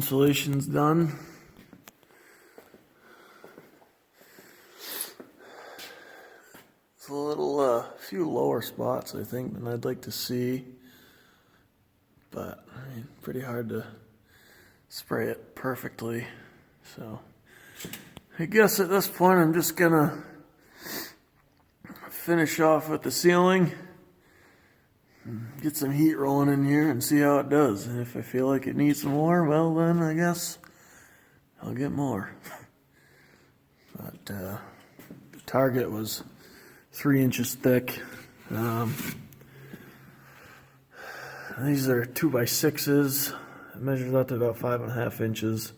insulation's done. It's a little, few lower spots, I think, than I'd like to see. But, I mean, pretty hard to spray it perfectly. So, I guess at this point I'm just gonna finish off with the ceiling. Get some heat rolling in here and see how it does. And if I feel like it needs some more, well then I guess I'll get more. But the target was 3 inches thick. These are 2x6s. It measures out to about 5.5 inches.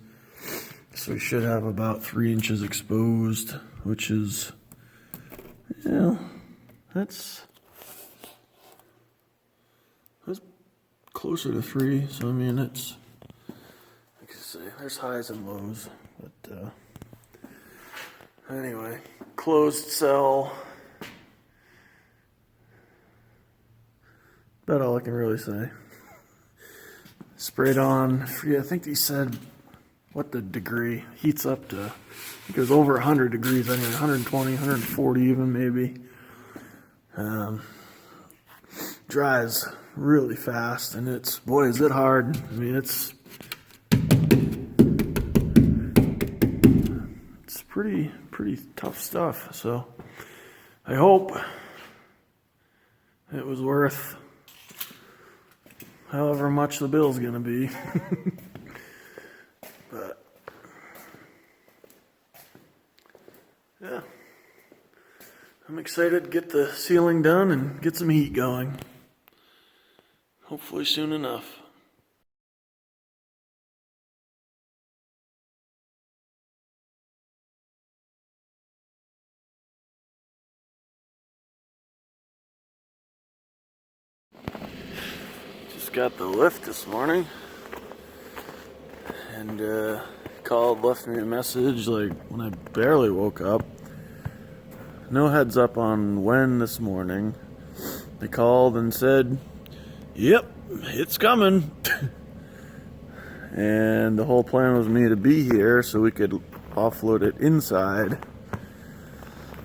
So we should have about 3 inches exposed, which is, you know, that's closer to 3. So I mean, it's, like I say, there's highs and lows. But anyway, closed cell. About all I can really say. Sprayed on. I think he said what the degree heats up to. I think it was over 100 degrees. I mean, 120, 140 even maybe. Dries really fast, and it's, boy, is it hard. I mean, it's pretty tough stuff. So I hope it was worth however much the bill's gonna be. But yeah, I'm excited to get the ceiling done and get some heat going. Hopefully soon enough. Just got the lift this morning, and called, left me a message like when I barely woke up. No heads up on when this morning. They called and said, "Yep, it's coming." And the whole plan was me to be here so we could offload it inside.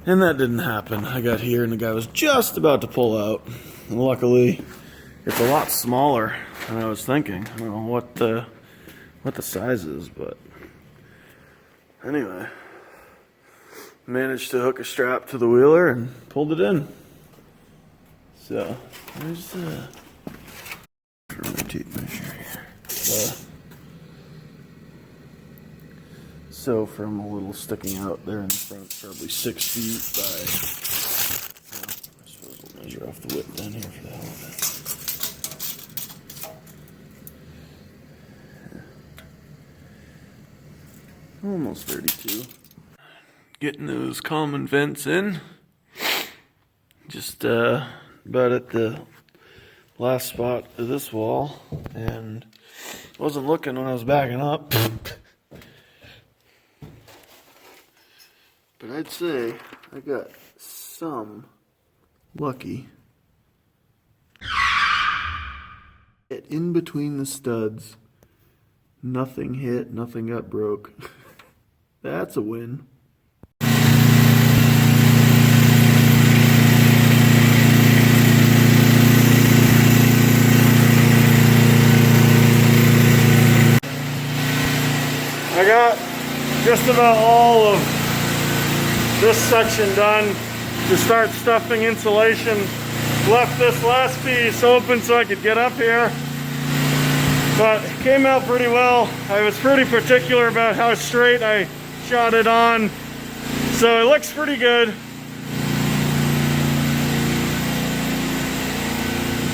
And that didn't happen. I got here and the guy was just about to pull out. And luckily, it's a lot smaller than I was thinking. I don't know what the size is, but anyway, managed to hook a strap to the wheeler and pulled it in. So there's for my tape measure here. So from a little sticking out there in the front, probably 6 feet by, well, I suppose we'll measure off the width down here for the hell of it. Almost 32. Getting those common vents in. Just about at the last spot of this wall, and wasn't looking when I was backing up. But I'd say I got some lucky. In between the studs, nothing hit, nothing got broke. That's a win. I got just about all of this section done to start stuffing insulation. Left this last piece open so I could get up here, but it came out pretty well. I was pretty particular about how straight I shot it on, so it looks pretty good.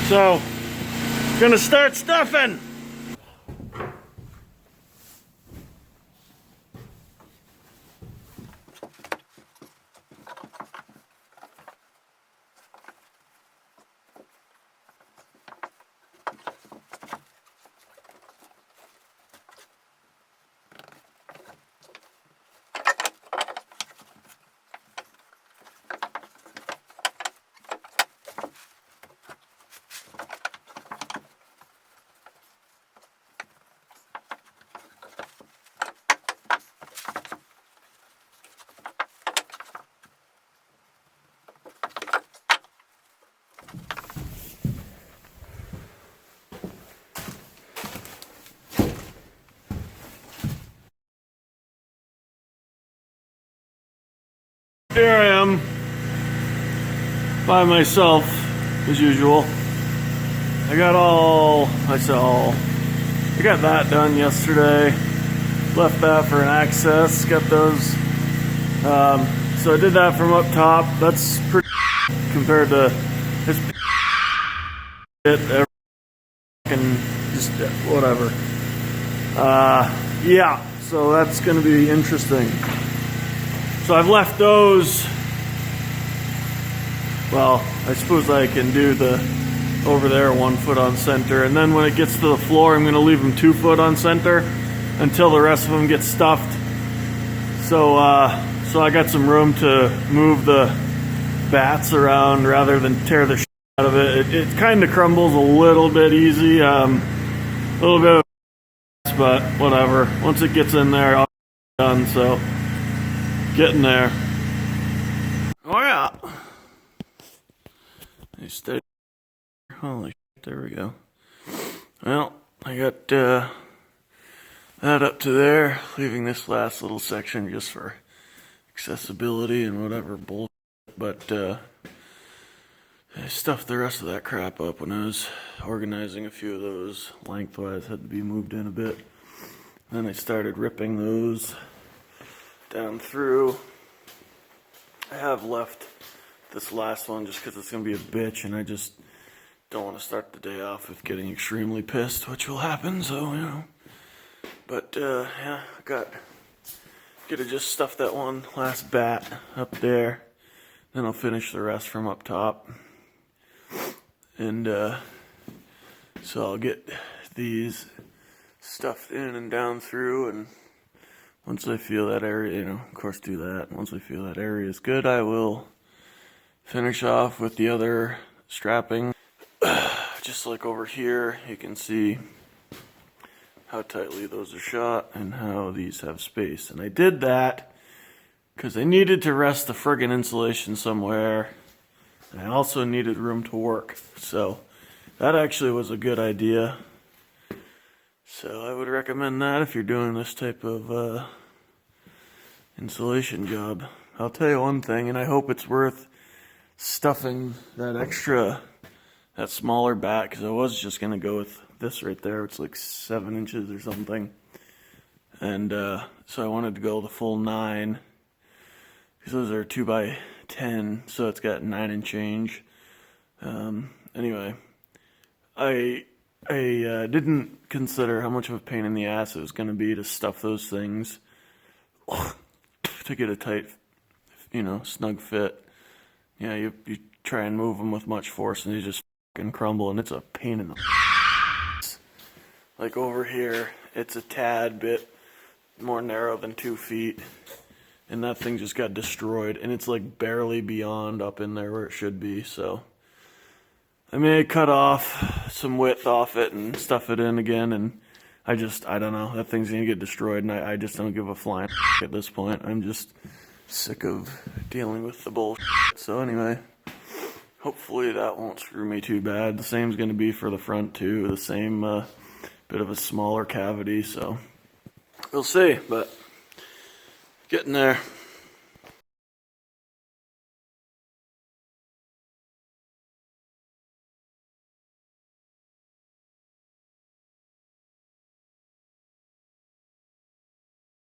So, gonna start stuffing. Here I am by myself as usual. I got that done yesterday. Left that for an access. Got those. So I did that from up top. That's pretty compared to this it and just whatever. Yeah. So that's going to be interesting. So I've left those. Well, I suppose I can do the over there 1 foot on center, and then when it gets to the floor, I'm going to leave them 2 foot on center until the rest of them get stuffed. So I got some room to move the bats around rather than tear the shit out of it. It kind of crumbles a little bit easy, a little bit of mess, but whatever. Once it gets in there, I'll be done. So getting there. Oh yeah. Stay. Holy shit, there we go. Well, I got that up to there, leaving this last little section just for accessibility and whatever bullshit. But I stuffed the rest of that crap up when I was organizing a few of those lengthwise, had to be moved in a bit. Then I started ripping those down through. I have left this last one just because it's going to be a bitch, and I just don't want to start the day off with getting extremely pissed, which will happen, so, you know. But, yeah, gotta just stuff that one last bat up there, then I'll finish the rest from up top. And, so I'll get these stuffed in and down through, and once I feel that area, you know, of course do that. Once I feel that area is good, I will finish off with the other strapping. Just like over here, you can see how tightly those are shot and how these have space. And I did that because I needed to rest the friggin' insulation somewhere. And I also needed room to work. So that actually was a good idea. So I would recommend that if you're doing this type of insulation job. I'll tell you one thing, and I hope it's worth stuffing that smaller bat, because I was just going to go with this right there. It's like 7 inches or something. And so I wanted to go the full 9, because those are 2x10, so it's got 9 and change. Anyway, I didn't consider how much of a pain in the ass it was going to be to stuff those things to get a tight, you know, snug fit. Yeah, you try and move them with much force and they just fucking crumble, and it's a pain in the ass. Like over here, it's a tad bit more narrow than 2 feet, and that thing just got destroyed, and it's like barely beyond up in there where it should be. So I may cut off some width off it and stuff it in again, and I don't know, that thing's gonna get destroyed, and I just don't give a flying at this point. I'm just sick of dealing with the bullshit. So anyway, hopefully that won't screw me too bad. The same's going to be for the front too. The same bit of a smaller cavity, so we'll see, but getting there.